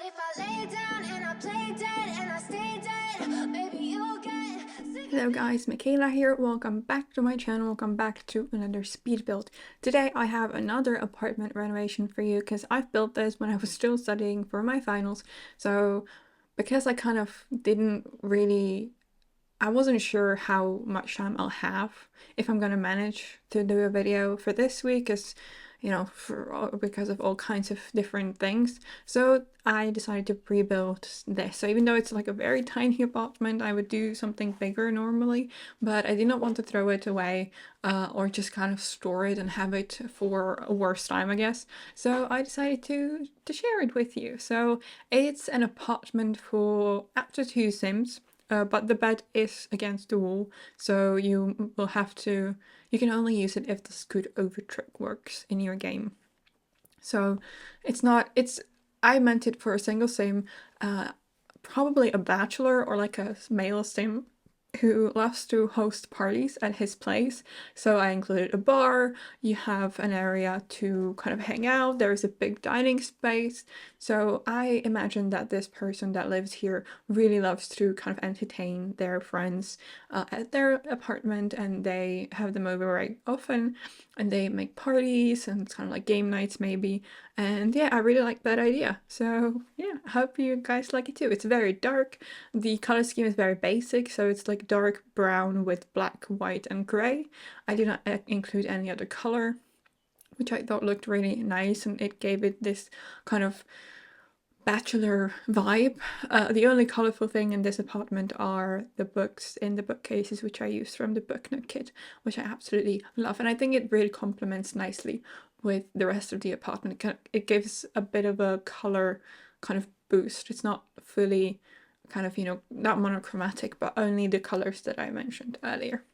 if I lay down and I play dead and I stay dead, maybe you'll get sick. Hello guys, Michaela here. Welcome back to my channel. Welcome back to another speed build. Today I have another apartment renovation for you because I've built this when I was still studying for my finals. So because I kind of I wasn't sure how much time I'll have if I'm gonna manage to do a video for this week, because because of all kinds of different things. So I decided to pre-build this. So even though it's like a very tiny apartment, I would do something bigger normally, but I did not want to throw it away or just kind of store it and have it for a worse time, I guess. So I decided to share it with you. So it's an apartment for up to 2 Sims. But the bed is against the wall, so you can only use it if the scoot over trick works in your game. So I meant it for a single sim, probably a bachelor or like a male sim who loves to host parties at his place. So I included a bar, you have an area to kind of hang out, there is a big dining space. So I imagine that this person that lives here really loves to kind of entertain their friends at their apartment, and they have them over very often and they make parties and it's kind of like game nights maybe. And yeah, I really like that idea. So yeah, I hope you guys like it too. It's very dark. The color scheme is very basic, so it's like dark brown with black, white, and gray. I do not include any other color, which I thought looked really nice, and it gave it this kind of bachelor vibe. The only colorful thing in this apartment are the books in the bookcases, which I used from the book Nook kit, which I absolutely love, and I think it really complements nicely with the rest of the apartment. It gives a bit of a color kind of boost. It's not fully kind of, not monochromatic, but only the colors that I mentioned earlier.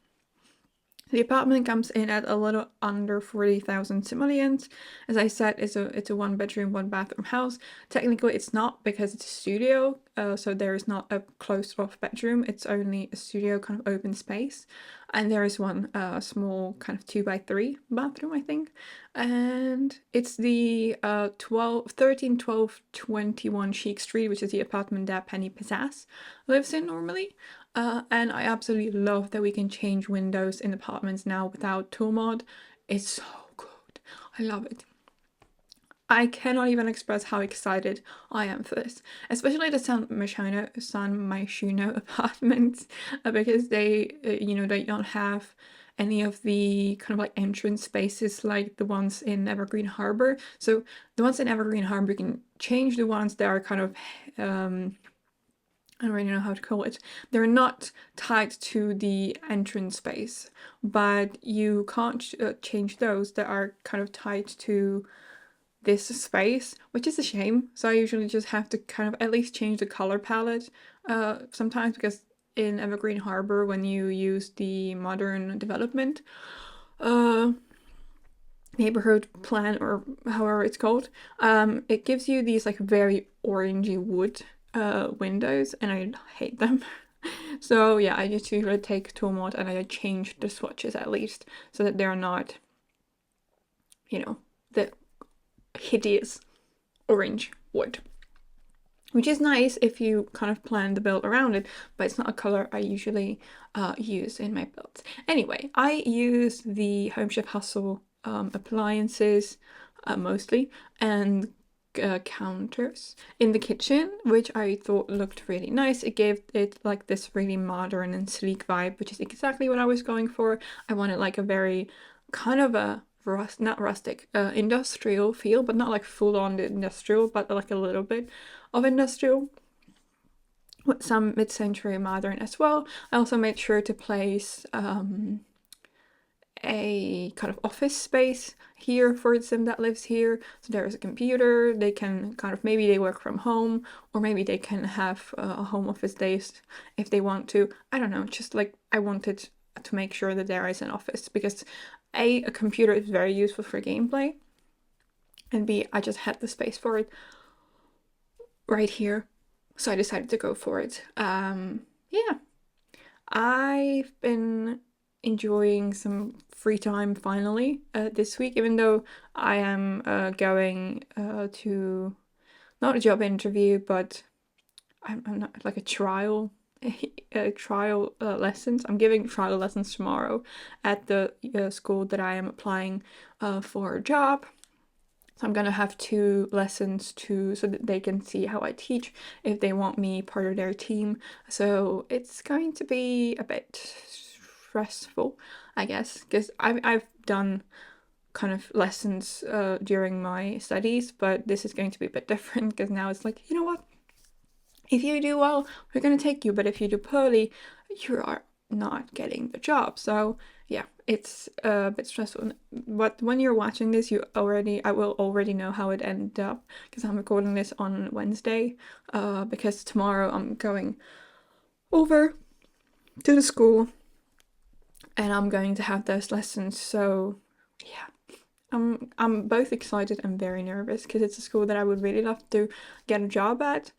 The apartment comes in at a little under 40,000 simoleons. As I said, it's a 1 bedroom, 1 bathroom house. Technically it's not, because it's a studio, so there is not a closed off bedroom. It's only a studio kind of open space. And there is one small kind of 2x3 bathroom, I think. And it's the 13 12 21 Chic Street, which is the apartment that Penny Pizzazz lives in normally. And I absolutely love that we can change windows in apartments now without tool mod. It's so good. I love it. I cannot even express how excited I am for this, especially the San Myshuno apartments, because they, they don't have any of the kind of like entrance spaces like the ones in Evergreen Harbor. So the ones in Evergreen Harbor, you can change the ones that are kind of I don't really know how to call it. They're not tied to the entrance space, but you can't change those that are kind of tied to this space, which is a shame. So I usually just have to kind of at least change the color palette sometimes, because in Evergreen Harbor, when you use the modern development neighborhood plan, or however it's called, it gives you these like very orangey wood windows, and I hate them. So yeah, I just usually take tool mod and I change the swatches at least, so that they're not, the hideous orange wood. Which is nice if you kind of plan the build around it, but it's not a color I usually use in my builds. Anyway, I use the Home Chef Hustle appliances mostly, and counters in the kitchen, which I thought looked really nice. It gave it like this really modern and sleek vibe, which is exactly what I was going for. I wanted like a very kind of a not rustic, industrial feel, but not like full on industrial, but like a little bit of industrial with some mid-century modern as well. I also made sure to place a kind of office space here for the sim that lives here. So there is a computer, they can kind of, maybe they work from home, or maybe they can have a home office days if they want to. I don't know, just like I wanted to make sure that there is an office, because a computer is very useful for gameplay, and B, I just had the space for it right here, so I decided to go for it. Yeah, I've been enjoying some free time finally this week, even though I am going to not a job interview, but I'm not like a trial lessons. I'm giving trial lessons tomorrow at the school that I am applying for a job. So I'm gonna have 2 lessons so that they can see how I teach if they want me part of their team. So it's going to be a bit stressful, I guess, because I've done kind of lessons during my studies, but this is going to be a bit different because now it's like, you know what? If you do well, we're going to take you, but if you do poorly, you are not getting the job. So yeah, it's a bit stressful. But when you're watching this, I will already know how it ended up because I'm recording this on Wednesday, because tomorrow I'm going over to the school and I'm going to have those lessons. So yeah. I'm both excited and very nervous because it's a school that I would really love to get a job at,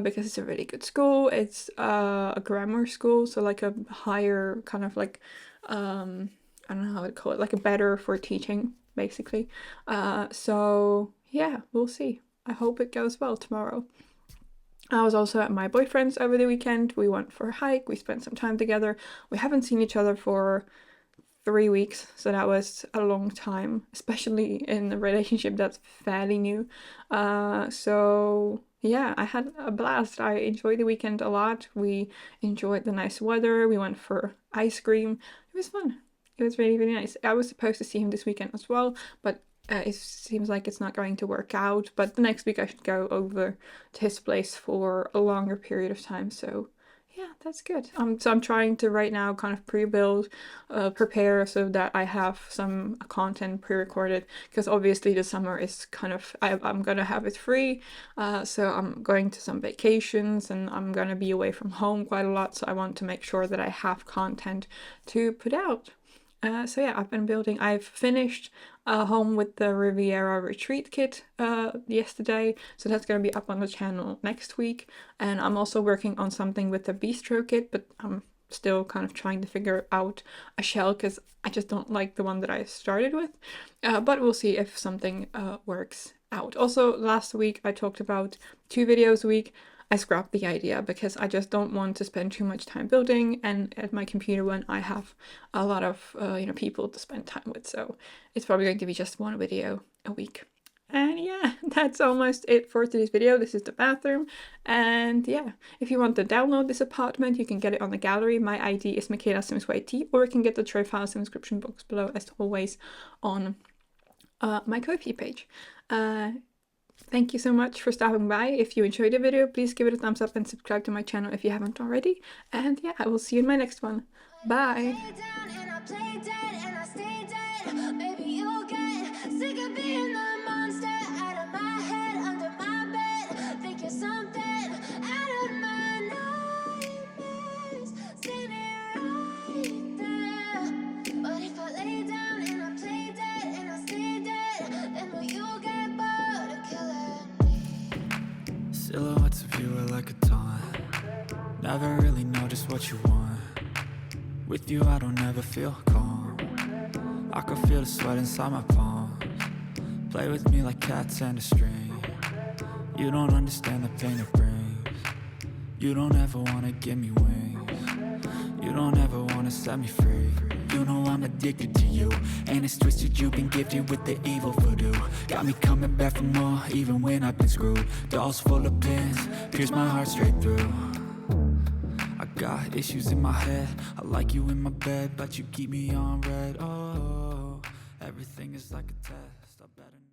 because it's a really good school. It's a grammar school, so like a higher kind of like, I don't know how to call it, like a better for teaching, basically. So yeah, we'll see. I hope it goes well tomorrow. I was also at my boyfriend's over the weekend. We went for a hike. We spent some time together. We haven't seen each other for 3 weeks, so that was a long time, especially in a relationship that's fairly new. So yeah, I had a blast. I enjoyed the weekend a lot. We enjoyed the nice weather. We went for ice cream. It was fun. It was really, really nice. I was supposed to see him this weekend as well, but it seems like it's not going to work out. But the next week I should go over to his place for a longer period of time. So yeah, that's good. So I'm trying to right now kind of pre-build, prepare so that I have some content pre-recorded, because obviously the summer is kind of, I'm gonna have it free. So I'm going to some vacations and I'm gonna be away from home quite a lot. So I want to make sure that I have content to put out. So yeah, I've finished Home with the Riviera Retreat kit yesterday, so that's going to be up on the channel next week. And I'm also working on something with the Bistro kit, but I'm still kind of trying to figure out a shell because I just don't like the one that I started with. But we'll see if something works out. Also, last week I talked about 2 videos a week. I scrapped the idea because I just don't want to spend too much time building and at my computer when I have a lot of people to spend time with. So it's probably going to be just 1 video a week. And yeah, that's almost it for today's video. This is the bathroom. And yeah, if you want to download this apartment, you can get it on the gallery. My ID is michaelasimsyt, or you can get the tray files in the description box below, as always, on my Ko-fi page. Thank you so much for stopping by. If you enjoyed the video, please give it a thumbs up and subscribe to my channel if you haven't already. And yeah, I will see you in my next one. Bye! Silhouettes of you are like a taunt. Never really know just what you want. With you I don't ever feel calm. I can feel the sweat inside my palms. Play with me like cats and a string. You don't understand the pain it brings. You don't ever wanna give me wings. You don't ever wanna set me free. You know I'm addicted to you, and it's twisted, you've been gifted with the evil voodoo. Got me coming back for more, even when I've been screwed. Dolls full of pins, pierce my heart straight through. I got issues in my head, I like you in my bed, but you keep me on red. Oh, everything is like a test, I better